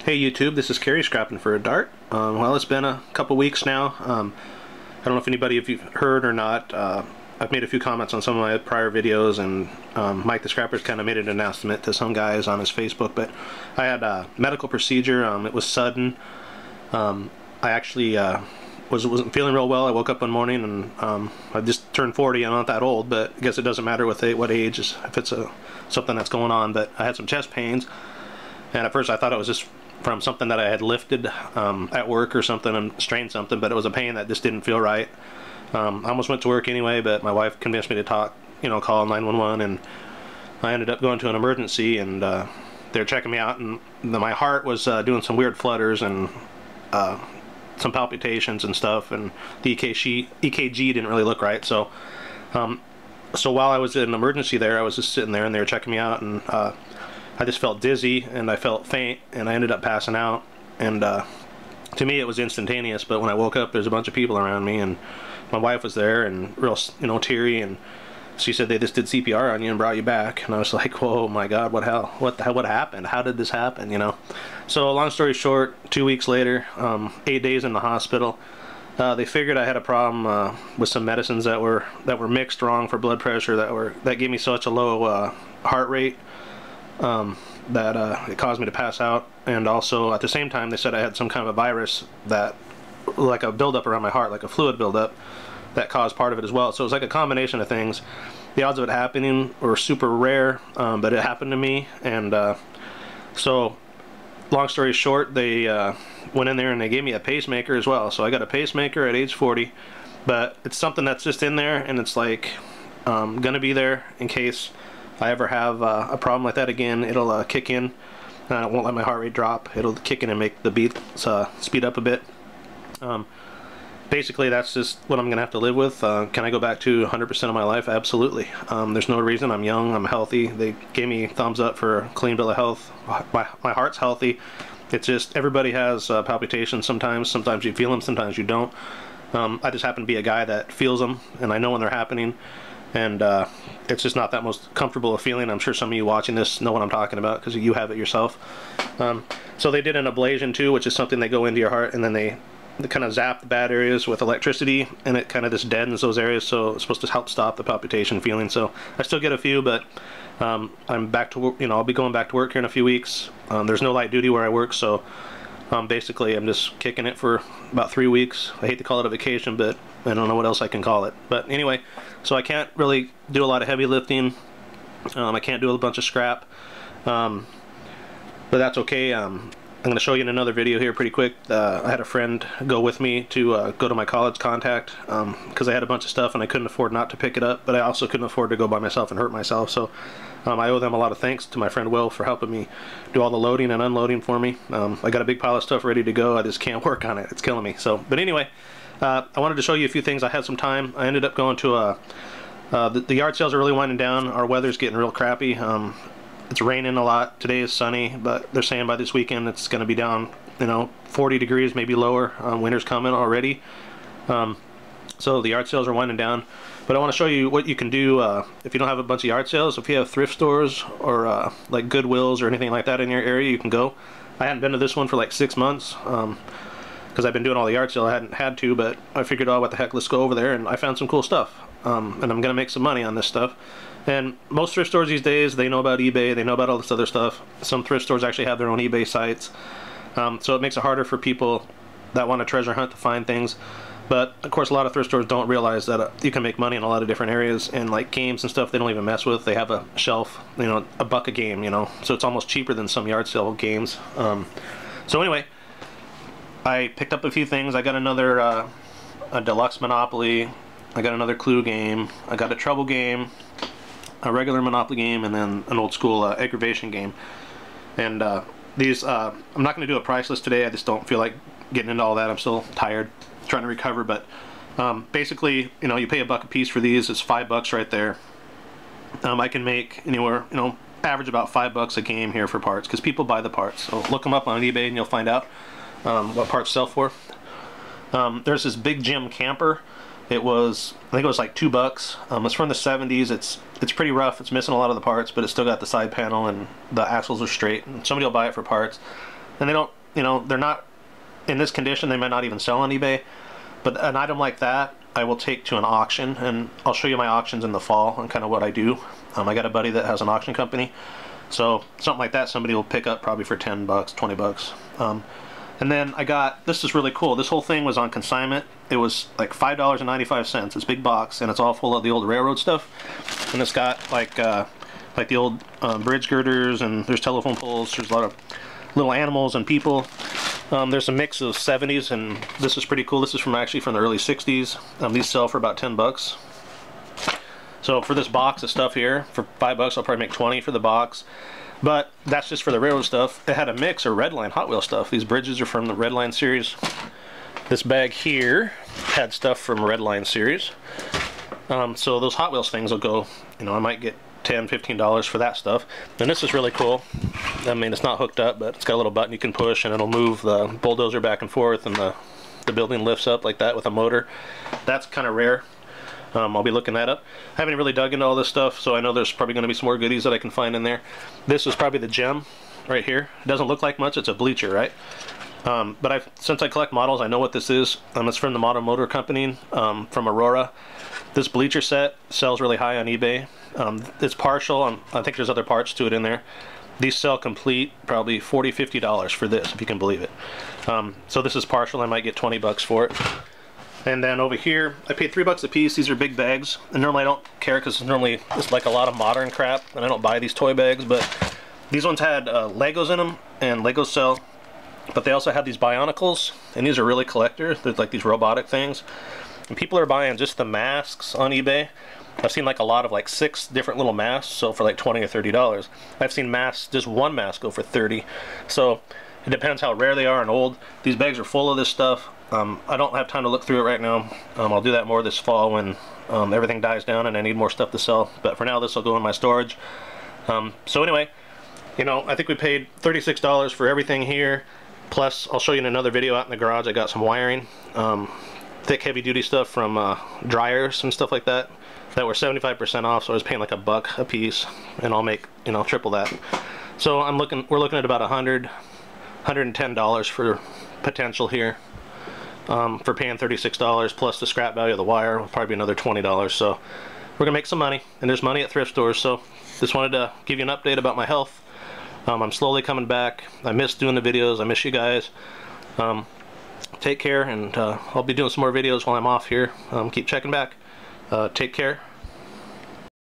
Hey YouTube, this is Kerry scrapping for a dart. Well, it's been a couple weeks now. I don't know if anybody, if you've heard or not, I've made a few comments on some of my prior videos, and Mike the Scrapper's kind of made an announcement to some guys on his Facebook, but I had a medical procedure. It was sudden. I actually wasn't feeling real well. I woke up one morning and I just turned 40. I'm not that old, but I guess it doesn't matter what age, if it's something that's going on. But I had some chest pains, and at first I thought it was just from something that I had lifted at work or something and strained something, but it was a pain that just didn't feel right. I almost went to work anyway, but my wife convinced me to call 911, and I ended up going to an emergency, and they're checking me out, and my heart was doing some weird flutters and some palpitations and stuff, and the EKG didn't really look right. So while I was in an emergency there, I was just sitting there, and they were checking me out, and I just felt dizzy, and I felt faint, and I ended up passing out. And to me it was instantaneous, but when I woke up there's a bunch of people around me, and my wife was there and real teary, and she said they just did CPR on you and brought you back. And I was like, whoa, my God, what happened? How did this happen, So long story short, 2 weeks later, 8 days in the hospital, they figured I had a problem with some medicines that were mixed wrong for blood pressure, that gave me such a low heart rate that it caused me to pass out. And also at the same time they said I had some kind of a virus, that like a buildup around my heart, like a fluid buildup, that caused part of it as well. So it was like a combination of things. The odds of it happening were super rare, but it happened to me. And so long story short, they went in there and they gave me a pacemaker as well. So I got a pacemaker at age 40, but it's something that's just in there, and it's like gonna be there in case I ever have a problem like that again. It'll kick in. It won't let my heart rate drop. It'll kick in and make the beats speed up a bit. Basically that's just what I'm gonna have to live with. Can I go back to 100% of my life? Absolutely. There's no reason. I'm young, I'm healthy. They gave me thumbs up for a clean bill of health. My heart's healthy. It's just everybody has palpitations sometimes. Sometimes you feel them, sometimes you don't. I just happen to be a guy that feels them, and I know when they're happening, and it's just not that most comfortable a feeling. I'm sure some of you watching this know what I'm talking about because you have it yourself. So they did an ablation too, which is something they go into your heart, and then they kind of zap the bad areas with electricity, and it kind of just deadens those areas, so it's supposed to help stop the palpitation feeling. So I still get a few, but I'm back to work. I'll be going back to work here in a few weeks. There's no light duty where I work, so basically I'm just kicking it for about 3 weeks. I hate to call it a vacation, but I don't know what else I can call it. But anyway, so I can't really do a lot of heavy lifting. I can't do a bunch of scrap, but that's okay. I'm going to show you in another video here pretty quick. I had a friend go with me to go to my college contact because I had a bunch of stuff and I couldn't afford not to pick it up, but I also couldn't afford to go by myself and hurt myself. So I owe them a lot of thanks to my friend Will for helping me do all the loading and unloading for me. I got a big pile of stuff ready to go. I just can't work on it. It's killing me. So, but anyway, I wanted to show you a few things. I had some time. I ended up going to the yard sales are really winding down. Our weather's getting real crappy. It's raining a lot. Today is sunny, but they're saying by this weekend it's going to be down, 40 degrees, maybe lower. Winter's coming already. So the yard sales are winding down. But I want to show you what you can do if you don't have a bunch of yard sales. If you have thrift stores or like Goodwills or anything like that in your area, you can go. I hadn't been to this one for like 6 months because I've been doing all the yard sale. I hadn't had to, but I figured, oh, what the heck, let's go over there, and I found some cool stuff. And I'm going to make some money on this stuff. And most thrift stores these days, they know about eBay, they know about all this other stuff. Some thrift stores actually have their own eBay sites. So it makes it harder for people that want to treasure hunt to find things. But of course a lot of thrift stores don't realize that you can make money in a lot of different areas, and like games and stuff they don't even mess with. They have a shelf, $1 a game, so it's almost cheaper than some yard sale games. So anyway, I picked up a few things. I got another a deluxe Monopoly, I got another Clue game, I got a Trouble game, a regular Monopoly game, and then an old school aggravation game. And these, I'm not going to do a price list today. I just don't feel like getting into all that. I'm still tired, trying to recover. But basically, you pay $1 a piece for these. It's $5 right there. I can make anywhere, average about $5 a game here for parts, because people buy the parts. So look them up on eBay and you'll find out what parts sell for. There's this Big Jim camper. I think it was like $2. It's from the 70s. It's pretty rough. It's missing a lot of the parts, but it's still got the side panel and the axles are straight. And somebody will buy it for parts. And they don't you know, they're not in this condition. They might not even sell on eBay. But an item like that, I will take to an auction, and I'll show you my auctions in the fall and kind of what I do. I got a buddy that has an auction company, so something like that somebody will pick up probably for 10 bucks, 20 bucks. And then I got, this is really cool. This whole thing was on consignment. It was like $5.95. It's a big box, and it's all full of the old railroad stuff. And it's got like the old bridge girders, and there's telephone poles. There's a lot of little animals and people. There's a mix of 70s, and this is pretty cool. This is actually from the early 60s. These sell for about 10 bucks. So for this box of stuff here, for 5 bucks, I'll probably make 20 for the box. But that's just for the railroad stuff. It had a mix of Redline Hot Wheel stuff. These bridges are from the Redline series. This bag here had stuff from Redline series. So those Hot Wheels things will go, you know, I might get $10, $15 for that stuff. And this is really cool. I mean, it's not hooked up, but it's got a little button you can push, and it'll move the bulldozer back and forth, and the building lifts up like that with a motor. That's kind of rare. I'll be looking that up. I haven't really dug into all this stuff, so I know there's probably going to be some more goodies that I can find in there. This is probably the gem right here. It doesn't look like much. It's a bleacher, right? But since I collect models, I know what this is. It's from the Model Motor Company from Aurora. This bleacher set sells really high on eBay. It's partial. I think there's other parts to it in there. These sell complete probably $40, $50 for this, if you can believe it. So this is partial. I might get 20 bucks for it. And then over here, I paid 3 bucks a piece. These are big bags, and normally I don't care because normally it's like a lot of modern crap, and I don't buy these toy bags. But these ones had Legos in them, and Legos sell. But they also have these Bionicles, and these are really collector. They're like these robotic things, and people are buying just the masks on eBay. I've seen like a lot of like 6 different little masks, so for like $20 or $30. I've seen masks, just one mask go for $30. So it depends how rare they are and old. These bags are full of this stuff. I don't have time to look through it right now. I'll do that more this fall when everything dies down and I need more stuff to sell. But for now, this will go in my storage. So anyway, you know, I think we paid $36 for everything here. Plus, I'll show you in another video out in the garage. I got some wiring, thick, heavy-duty stuff from dryers and stuff like that were 75% off. So I was paying like $1 a piece, and I'll make, you know, triple that. So we're looking at about $100, $110 for potential here. For paying $36 plus the scrap value of the wire will probably be another $20. So we're gonna make some money, and there's money at thrift stores. So just wanted to give you an update about my health. I'm slowly coming back. I miss doing the videos. I miss you guys. Take care, and I'll be doing some more videos while I'm off here. Keep checking back. Take care.